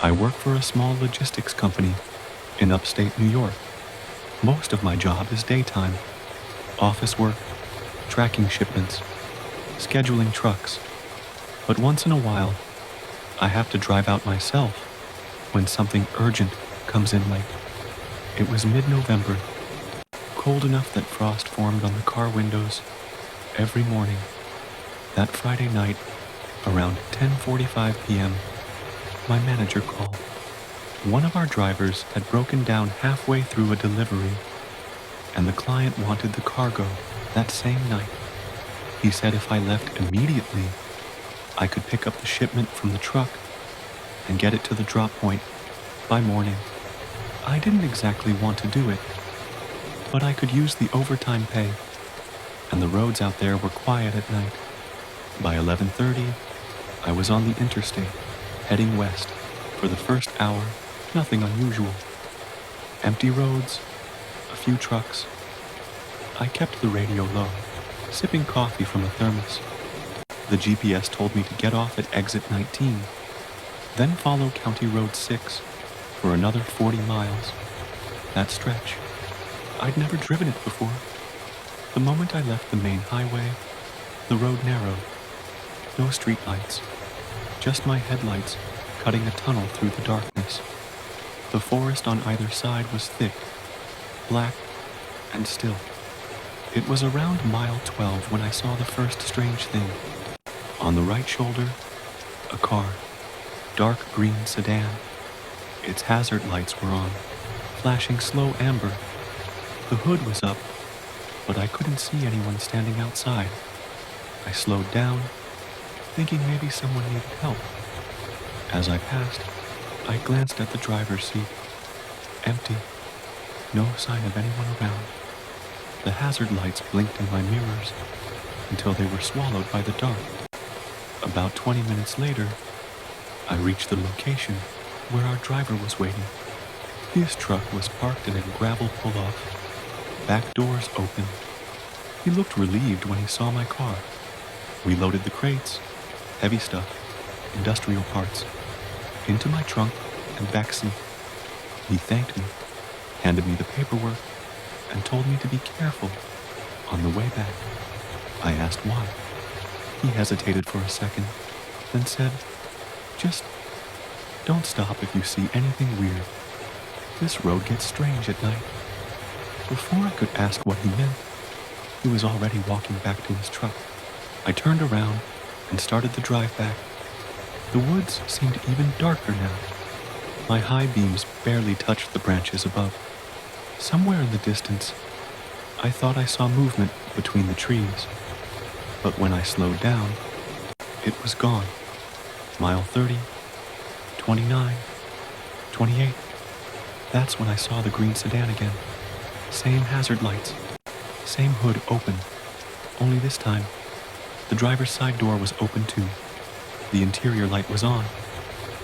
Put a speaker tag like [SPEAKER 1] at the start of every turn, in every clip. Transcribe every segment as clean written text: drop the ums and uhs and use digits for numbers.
[SPEAKER 1] I work for a small logistics company in upstate New York. Most of my job is daytime, office work, tracking shipments, scheduling trucks. But once in a while, I have to drive out myself when something urgent comes in late. It was mid-November, cold enough that frost formed on the car windows every morning. That Friday night, around 10:45 p.m., my manager called. One of our drivers had broken down halfway through a delivery, and the client wanted the cargo that same night. He said if I left immediately, I could pick up the shipment from the truck and get it to the drop point by morning. I didn't exactly want to do it, but I could use the overtime pay, and the roads out there were quiet at night. By 11:30, I was on the interstate, heading west. For the first hour, nothing unusual. Empty roads, a few trucks. I kept the radio low, sipping coffee from a thermos. The GPS told me to get off at exit 19, then follow County Road 6 for another 40 miles. That stretch, I'd never driven it before. The moment I left the main highway, the road narrowed. No streetlights, just my headlights cutting a tunnel through the darkness. The forest on either side was thick, black, and still. It was around mile 12 when I saw the first strange thing. On the right shoulder, a car, dark green sedan. Its hazard lights were on, flashing slow amber. The hood was up, but I couldn't see anyone standing outside. I slowed down, thinking maybe someone needed help. As I passed, I glanced at the driver's seat. Empty. No sign of anyone around. The hazard lights blinked in my mirrors until they were swallowed by the dark. About 20 minutes later, I reached the location where our driver was waiting. His truck was parked in a gravel pull-off, back doors open. He looked relieved when he saw my car. We loaded the crates, heavy stuff, industrial parts, into my trunk and back seat. He thanked me, handed me the paperwork, and told me to be careful on the way back. I asked why. He hesitated for a second, then said, "Just don't stop if you see anything weird. This road gets strange at night." Before I could ask what he meant, he was already walking back to his truck. I turned around and started the drive back. The woods seemed even darker now. My high beams barely touched the branches above. Somewhere in the distance, I thought I saw movement between the trees. But when I slowed down, it was gone. Mile 30, 29, 28. That's when I saw the green sedan again. Same hazard lights, same hood open. Only this time, the driver's side door was open too. The interior light was on.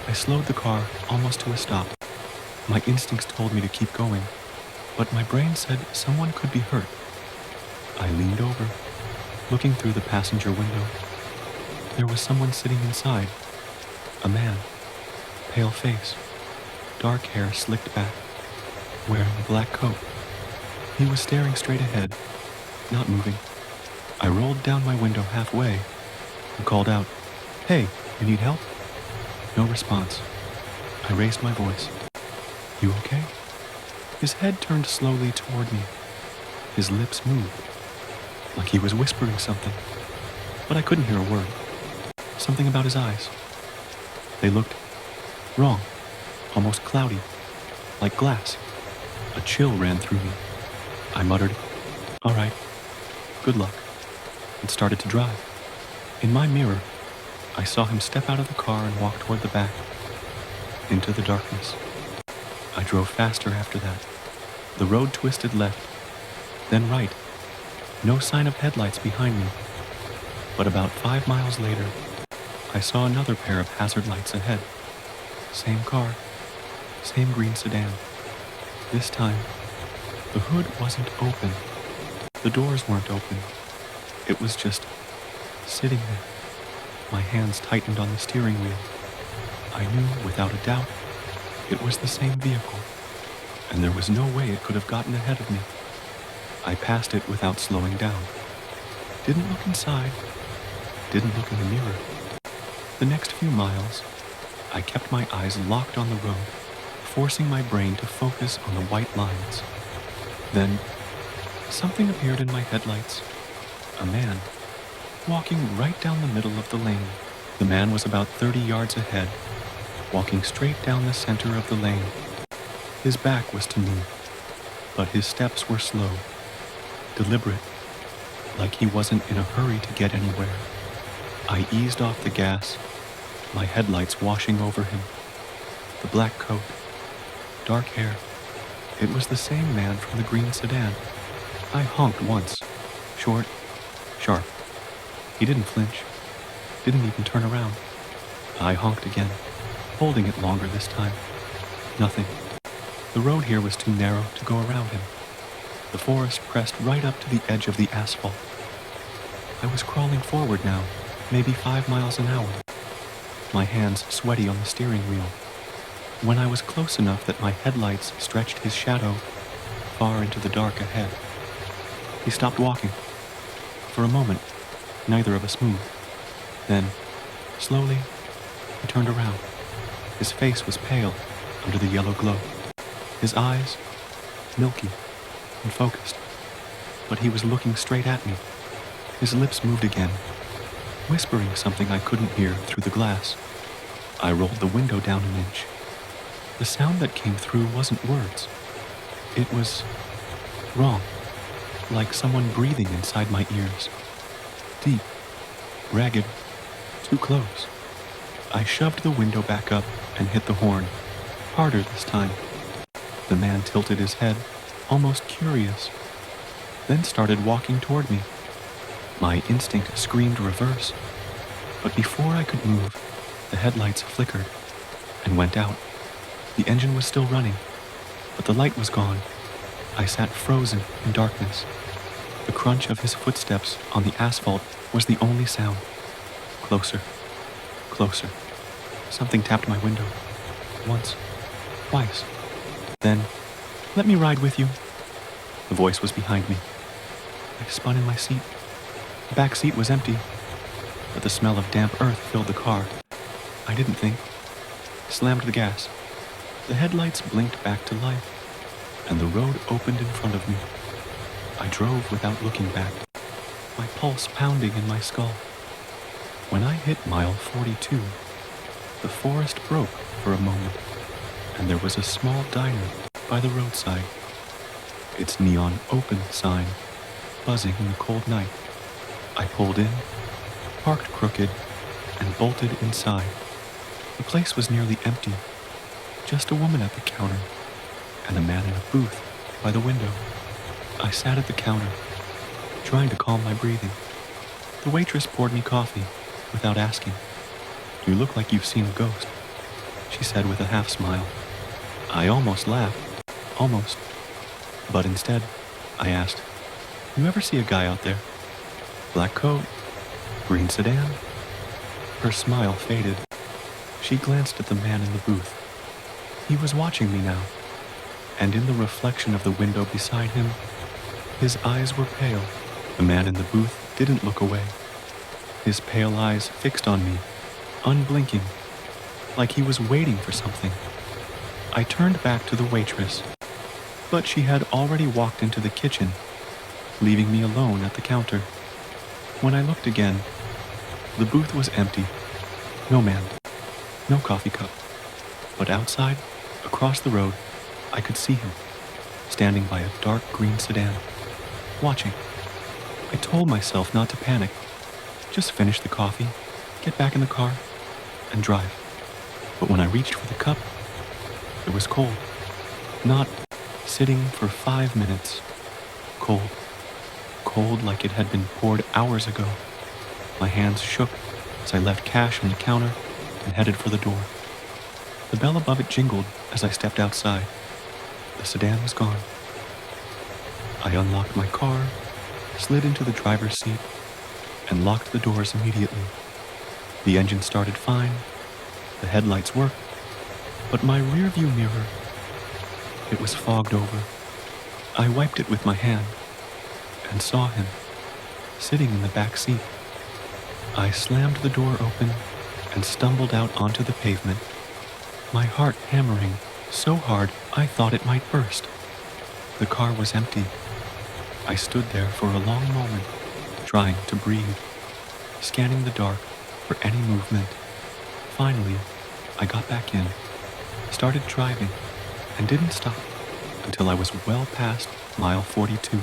[SPEAKER 1] I slowed the car almost to a stop. My instincts told me to keep going, but my brain said someone could be hurt. I leaned over, looking through the passenger window. There was someone sitting inside. A man, pale face, dark hair slicked back, wearing a black coat. He was staring straight ahead, not moving. I rolled down my window halfway and called out, "Hey, you need help?" No response. I raised my voice. "You okay?" His head turned slowly toward me. His lips moved, like he was whispering something, but I couldn't hear a word. Something about his eyes. They looked wrong, almost cloudy, like glass. A chill ran through me. I muttered, "All right, good luck," and started to drive. In my mirror, I saw him step out of the car and walk toward the back, into the darkness. I drove faster after that. The road twisted left, then right. No sign of headlights behind me. But about 5 miles later, I saw another pair of hazard lights ahead. Same car, same green sedan. This time, the hood wasn't open. The doors weren't open. It was just sitting there. My hands tightened on the steering wheel. I knew without a doubt It was the same vehicle, and there was no way it could have gotten ahead of me. I passed it without slowing down. Didn't look inside, didn't look in the mirror. The next few miles, I kept my eyes locked on the road, forcing my brain to focus on the white lines. Then, something appeared in my headlights. A man, walking right down the middle of the lane. The man was about 30 yards ahead, walking straight down the center of the lane. His back was to me, but his steps were slow, deliberate, like he wasn't in a hurry to get anywhere. I eased off the gas, my headlights washing over him. The black coat, dark hair. It was the same man from the green sedan. I honked once, short, sharp. He didn't flinch, didn't even turn around. I honked again, holding it longer this time. Nothing. The road here was too narrow to go around him. The forest pressed right up to the edge of the asphalt. I was crawling forward now, maybe 5 miles an hour, my hands sweaty on the steering wheel. When I was close enough that my headlights stretched his shadow far into the dark ahead, he stopped walking. For a moment, neither of us moved. Then, slowly, he turned around. His face was pale under the yellow glow. His eyes, milky and focused, but he was looking straight at me. His lips moved again, whispering something I couldn't hear through the glass. I rolled the window down an inch. The sound that came through wasn't words. It was wrong, like someone breathing inside my ears. Deep, ragged, too close. I shoved the window back up and hit the horn, harder this time. The man tilted his head, almost curious, then started walking toward me. My instinct screamed reverse, but before I could move, the headlights flickered and went out. The engine was still running, but the light was gone. I sat frozen in darkness. The crunch of his footsteps on the asphalt was the only sound. Closer, closer. Something tapped my window. Once, twice. Then, "Let me ride with you." The voice was behind me. I spun in my seat. The back seat was empty, but the smell of damp earth filled the car. I didn't think. Slammed the gas. The headlights blinked back to life, and the road opened in front of me. I drove without looking back, my pulse pounding in my skull. When I hit mile 42, the forest broke for a moment, and there was a small diner by the roadside, its neon open sign buzzing in the cold night. I pulled in, parked crooked, and bolted inside. The place was nearly empty, just a woman at the counter, and a man in a booth by the window. I sat at the counter, trying to calm my breathing. The waitress poured me coffee without asking. "You look like you've seen a ghost," she said with a half smile. I almost laughed, almost. But instead, I asked, "You ever see a guy out there? Black coat, green sedan?" Her smile faded. She glanced at the man in the booth. He was watching me now, and in the reflection of the window beside him, his eyes were pale. The man in the booth didn't look away. His pale eyes fixed on me, unblinking, like he was waiting for something. I turned back to the waitress, but she had already walked into the kitchen, leaving me alone at the counter. When I looked again, the booth was empty. No man, no coffee cup. But outside, across the road, I could see him, standing by a dark green sedan, watching. I told myself not to panic, just finish the coffee, get back in the car, and drive. But when I reached for the cup, it was cold. Not sitting for 5 minutes. Cold. Cold like it had been poured hours ago. My hands shook as I left cash on the counter and headed for the door. The bell above it jingled as I stepped outside. The sedan was gone. I unlocked my car, slid into the driver's seat, and locked the doors immediately. The engine started fine, the headlights worked, But my rearview mirror, it was fogged over. I wiped it with my hand and saw him sitting in the back seat. I slammed the door open and stumbled out onto the pavement, my heart hammering so hard I thought it might burst. The car was empty. I stood there for a long moment, trying to breathe, scanning the dark for any movement. Finally, I got back in, started driving, and didn't stop until I was well past mile 42.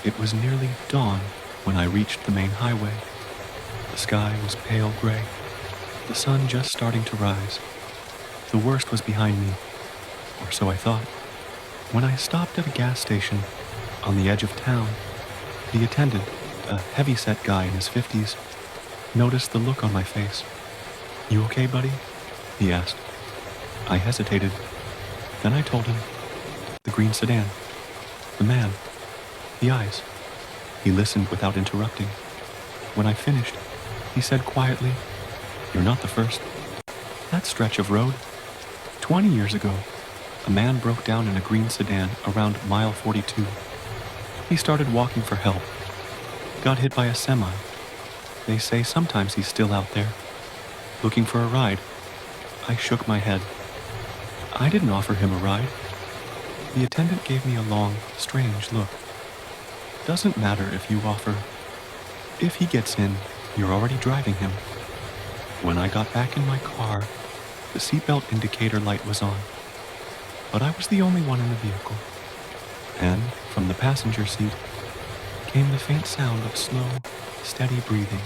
[SPEAKER 1] It was nearly dawn when I reached the main highway. The sky was pale gray, the sun just starting to rise. The worst was behind me, or so I thought. When I stopped at a gas station on the edge of town, the attendant, a heavy-set guy in his 50s, noticed the look on my face. "You okay, buddy?" he asked. I hesitated. Then I told him. The green sedan. The man. The eyes. He listened without interrupting. When I finished, he said quietly, "You're not the first. That stretch of road. 20 years ago, a man broke down in a green sedan around mile 42. He started walking for help. Got hit by a semi. They say sometimes he's still out there, looking for a ride." I shook my head. I didn't offer him a ride. The attendant gave me a long, strange look. "Doesn't matter if you offer. If he gets in, you're already driving him." When I got back in my car, the seatbelt indicator light was on. But I was the only one in the vehicle. And from the passenger seat came the faint sound of slow, steady breathing.